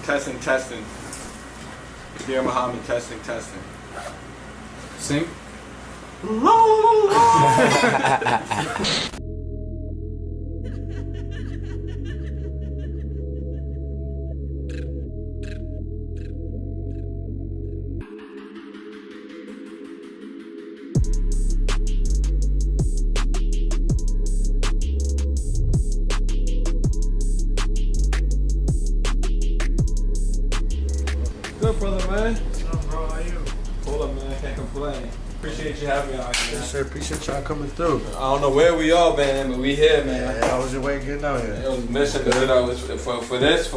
Testing, testing. Dear Muhammad, testing, testing. Sing. Good, brother, man. What's up, bro? How you? Hold up, man. Can't complain. Appreciate you having me out here. Yes, sir. Appreciate y'all coming through. I don't know where we are, man, but we here, man. Yeah, how was your way getting out here? It was a mission, for this,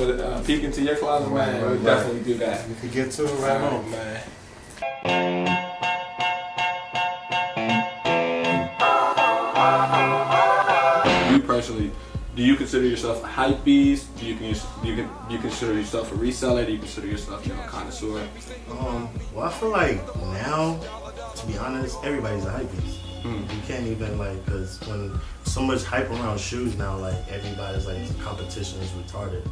peek into your closet, man. Right, We definitely do that. You can get to it right on. man. You personally, do you consider yourself a hype beast? Do you consider yourself a reseller? Do you consider yourself, a connoisseur? Well, I feel like now, to be honest, everybody's a hype beast. You can't even because when so much hype around shoes now, like everybody's like the competition is retarded.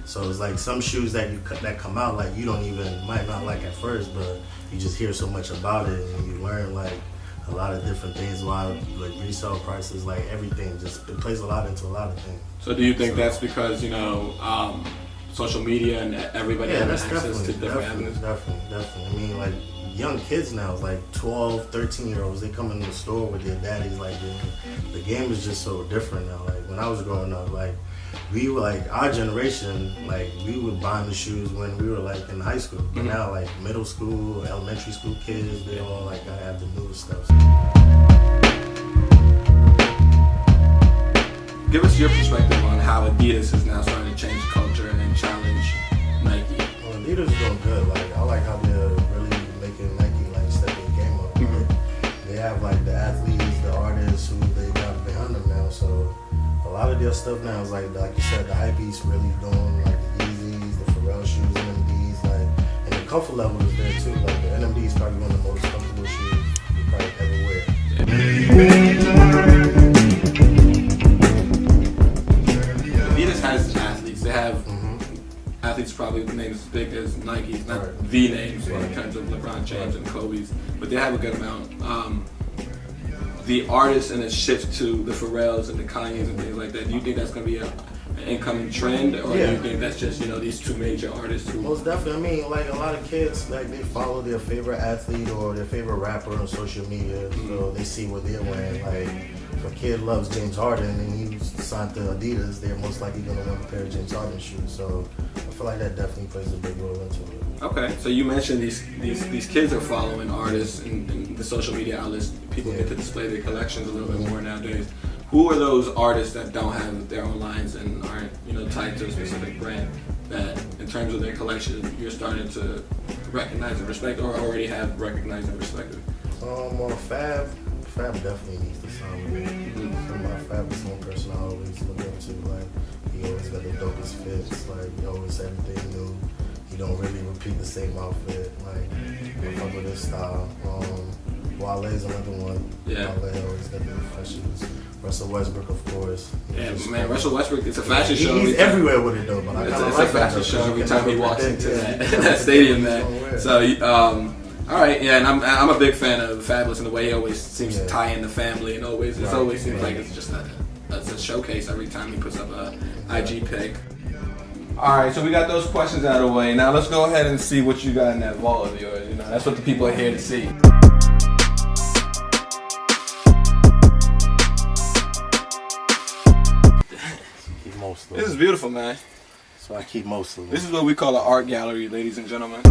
So it's like some shoes that come out like you might not like at first, but you just hear so much about it and you learn like a lot of different things. While like resale prices, like everything, it plays a lot into a lot of things. So do you think that's because social media and everybody has access to different avenues? Definitely. I mean, like young kids now, like 12, 13-year-olds, they come into the store with their daddies. Like the game is just so different now. Like when I was growing up, like we were like our generation, like we were buying the shoes when we were like in high school. But now like middle school, elementary school kids, they all like gotta have the newest stuff. Give us your perspective on how Adidas is now starting to change the culture and challenge Nike. Well, Adidas is doing good. Like I like how they're really making Nike like step their game up. Like, they have like the athletes, the artists who they got behind them now. So a lot of their stuff now is like you said, the hypebeast really doing like the Yeezys, the Pharrell shoes, NMDs, like, and the comfort level is there too. Like the NMD is probably one of the most comfortable shoes you probably ever wear. Adidas has athletes. They have athletes probably with names as big as Nike's, not the names in terms of LeBron James and Kobe's, but they have a good amount. The artists and the shift to the Pharrells and the Kanyes and things like that, do you think that's going to be an incoming trend, or do you think that's just these two major artists who... Most definitely. I mean, like a lot of kids, like they follow their favorite athlete or their favorite rapper on social media, so they see what they're wearing. Like if a kid loves James Harden and he's signed to Adidas, they're most likely going to want a pair of James Harden shoes. So I feel like that definitely plays a big role into it. Okay, so you mentioned these kids are following artists and the social media outlets. People get to display their collections a little bit more nowadays. Who are those artists that don't have their own lines and aren't tied to a specific brand that, in terms of their collection, you're starting to recognize and respect, or already have recognized and respected? Well, Fab definitely needs to sign with me. Fab is one person I always look up to. Like he always got the dopest fits. Like he always everything new. He don't really repeat the same outfit. Like I fuck with his style. Wale's another one. Yeah. Wale always got the fresh shoes. Russell Westbrook, of course. Yeah, man, Russell Westbrook, it's a fashion show. He's everywhere with it though, but I kind of like a fashion show every time he walks into that stadium, man. So, all right, yeah, and I'm a big fan of Fabulous and the way he always seems to tie in the family, and always seems like it's just a showcase every time he puts up a IG pic. All right, so we got those questions out of the way. Now let's go ahead and see what you got in that vault of yours. That's what the people are here to see. This is beautiful, man. So I keep most of them. This is what we call an art gallery, ladies and gentlemen.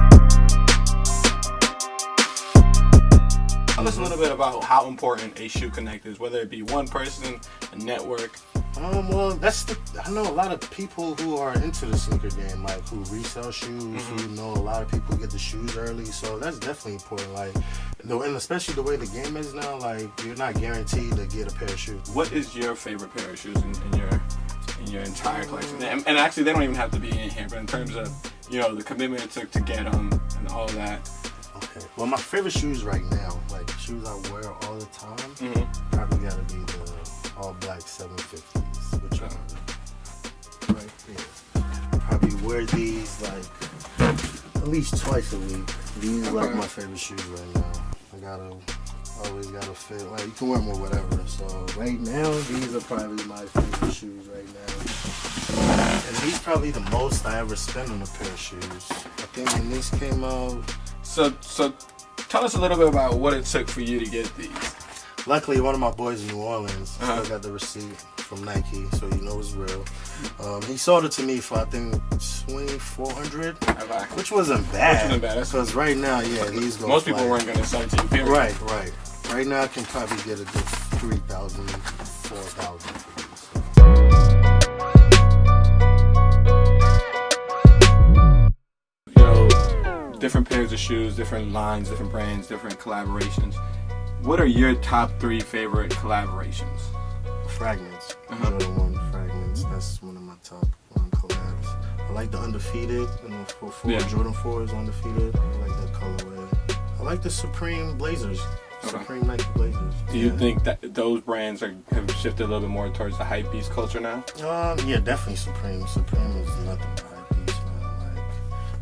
Tell us a little bit about how important a shoe connect is, whether it be one person, a network. Well, I know a lot of people who are into the sneaker game, like who resell shoes, who know a lot of people get the shoes early, so that's definitely important. Like, and especially the way the game is now, like you're not guaranteed to get a pair of shoes. What is your favorite pair of shoes in your entire collection? And actually, they don't even have to be in here, but in terms of the commitment it took to get them and all that. Okay. Well, my favorite shoes right now, like shoes I wear all the time, probably gotta be the all black 750s, which are right here. Probably wear these like at least twice a week. These are like my favorite shoes right now. Always gotta fit. Like you can wear them or whatever. So right now, these are probably my favorite shoes right now. And these probably the most I ever spent on a pair of shoes. I think when these came out. So tell us a little bit about what it took for you to get these. Luckily, one of my boys in New Orleans still got the receipt from Nike, so he knows it's real. He sold it to me for I think $2,400, which wasn't bad. Because right now, these go. Most people weren't gonna sell it to you. Period. Right. Right now, I can probably get a good 3,000, 4,000 for these. You know, different pairs of shoes, different lines, different brands, different collaborations. What are your top 3 favorite collaborations? Fragments. Jordan 1 Fragments. That's one of my top collabs. I like the Undefeated. Jordan 4 is Undefeated. I like that colorway. I like the Supreme Blazers. Supreme Nike Blazers. Do you think that those brands have shifted a little bit more towards the hypebeast culture now? Yeah, definitely Supreme. Supreme is nothing but hypebeast, man. Like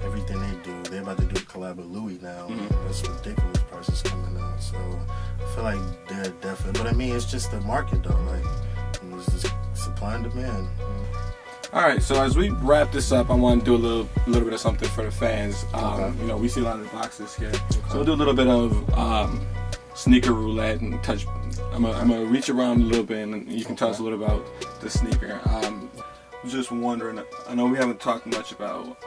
everything they do, they're about to do a collab with Louis now. That's ridiculous prices coming out. So I feel like they're definitely. But I mean, it's just the market though. Like it's just supply and demand. All right, so as we wrap this up, I want to do a little bit of something for the fans. You know, we see a lot of the boxes here, so we'll do a little bit of sneaker roulette and touch. I'm gonna reach around a little bit, and you can tell us a little about the sneaker. Just wondering. I know we haven't talked much about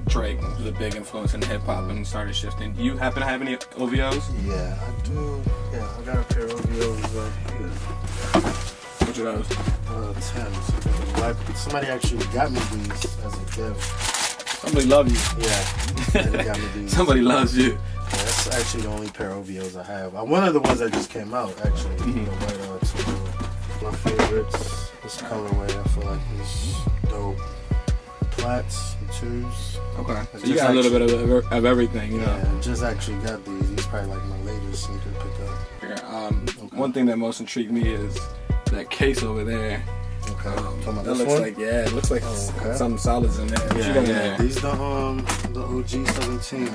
Drake, who's a big influence in hip hop and started shifting. Do you happen to have any OVOs? Yeah, I do. Yeah, I got a pair of OVOs right here. Which are those? 10s. Somebody actually got me these as a gift. Somebody loves you. Yeah, they got me these. Somebody loves you. Yeah, that's actually the only pair of OVOs I have. One of the ones that just came out, actually. My favorites. This colorway, I feel like is dope. Plats and twos. Okay. So you got a little bit of everything, you know. Yeah, I just actually got these. These probably like my latest sneaker pickup. Yeah, one thing that most intrigued me is that case over there. Okay. That looks like it looks like some solids in there. Yeah. These the OG 17.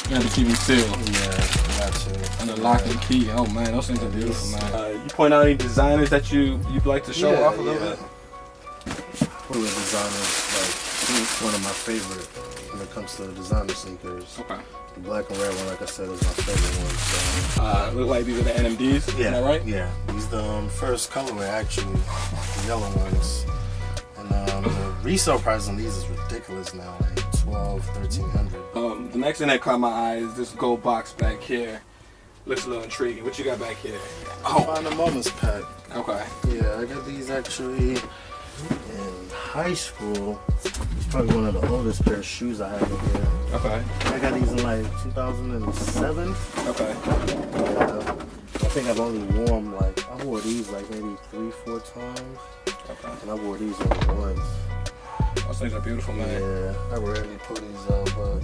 You have to keep them sealed. Yeah, got to. And the lock and key. Oh man, those things are beautiful, man. You point out any designers that you'd like to show off a little bit? One of the designers, like one of my favorite when it comes to designer sneakers. Okay. The black and red one, like I said, is my favorite one. So. Look like these are the NMDs. Yeah. Is that right? Yeah. These the first colorway actually, the yellow ones. And the resale price on these is ridiculous now, like $1,200-$1,300. The next thing that caught my eye is this gold box back here. Looks a little intriguing. What you got back here? Find the Moments pack. Okay. Yeah, I got these actually in high school. It's probably one of the oldest pair of shoes I have in here. Okay. I got these in like 2007. Okay. I think I've only worn I wore these like maybe 3-4 times. Okay. And I wore these only once. Those things are beautiful, man. Yeah, I rarely pull these out, but...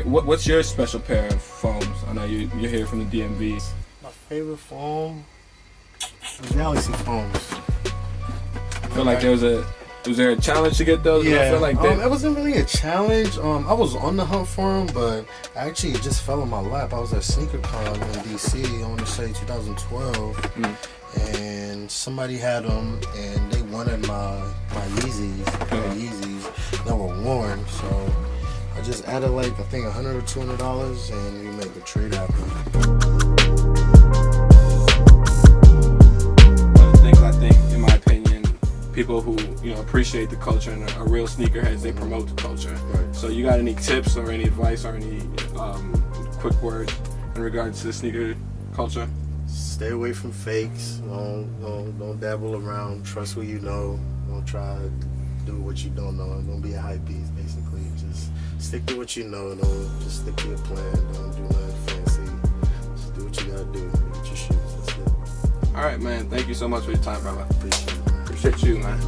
What's your special pair of foams? I know you're here from the DMV. My favorite foam? The Galaxy foams. I feel like was there a challenge to get those? Yeah, I feel like it wasn't really a challenge. I was on the hunt for them, but actually it just fell in my lap. I was at SneakerCon in DC, I want to say 2012, and somebody had them, and they wanted my Yeezys, Yeezys that were worn, so I just added I think $100 or $200, and we made the trade happen. One of the things I think, in my opinion, people who appreciate the culture and are real sneakerheads, they promote the culture. Right. So you got any tips or any advice or any quick words in regards to the sneaker culture? Stay away from fakes. Don't dabble around. Trust what you know. Don't try to do what you don't know. Don't be a hype beast, basically. Just stick to what you know. Don't just stick to your plan. Don't do nothing fancy. Just do what you gotta do. Get your shoes. That's it. All right, man. Thank you so much for your time, brother. Appreciate it. Appreciate you, man.